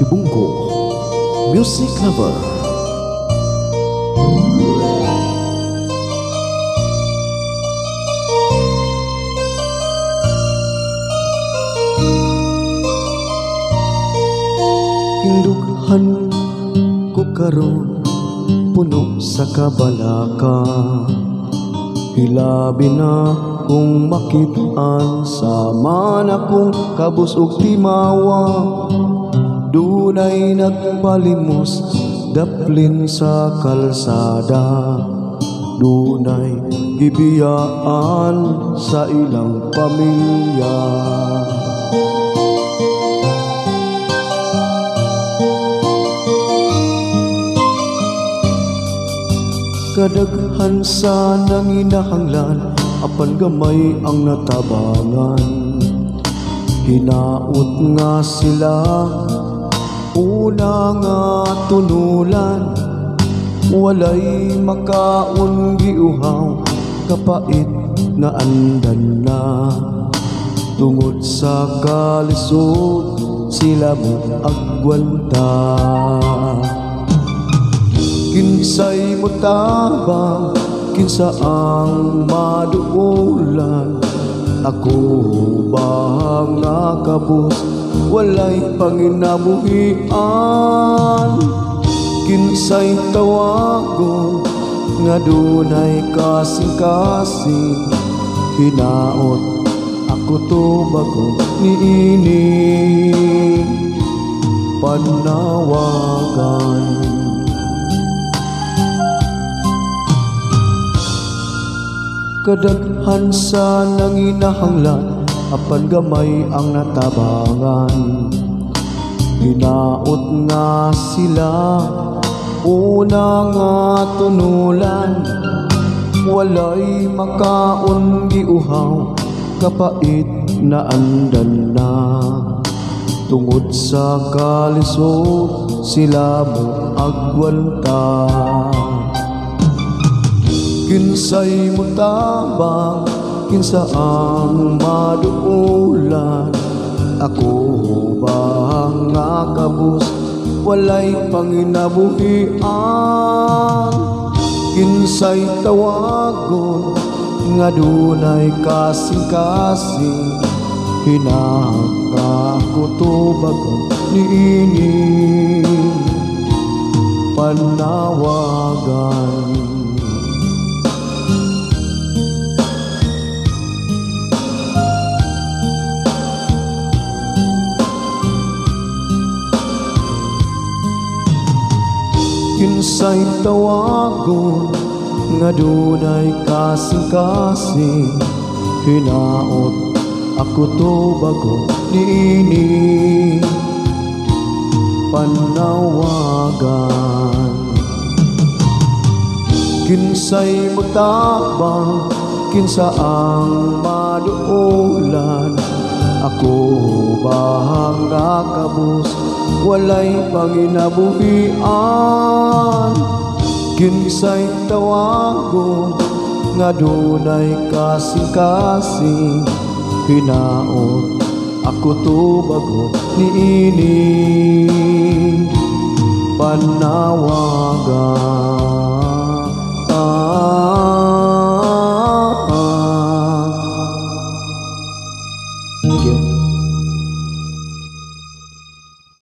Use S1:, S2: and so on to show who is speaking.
S1: Tibungko Music Lover. Kindughan ko karon puno sa kabalaka, hilabi na kung makitaan sama na kung kabus ug timawa. Dunay nagpalimos daplin sa kalsada, dunay gibiyaan sa ilang pamilya. Kadaghan sa nanginahanglan, apan gamay ang natabangan. Hinaot nga sila, una nga tunulan. Walay makaon giuhaw, kapait na andan na. Tungod sa kalisod, sila mo agwanta. Kinsay mo tabang, kinsa ang maduulan. Ako ba nga kabus, walay panginabuhian. Kinsay tawagon, nga dunay kasing-kasing. Hinaot ako to bago niini panawagan. Kadaghan sa nanginahanglan, apan gamay ang natabangan. Hinaot nga sila, una nga tunulan. Walay makaon giuhaw, kapait na andan na. Tungod sa kalisod, sila mo agwanta. Kinsay mo tabang, kinsa ang maduulan. Ako ba nga kabus, walay panginabuhian. Kinsay tawagon, nga dunay kasing-kasing. Hinahangka ko to bago niini panawagan. Kinsay tawagon, nga dunay kasing-kasing. Hinaot ako to bago niini panawagan. Kinsay mo tabang, kinsa ang maduulan. Ako ba nga kabus, walay panginabuhian. Kinsay tawagon, nga dunay kasing-kasing. Hinaot ako to bago niini panawagan.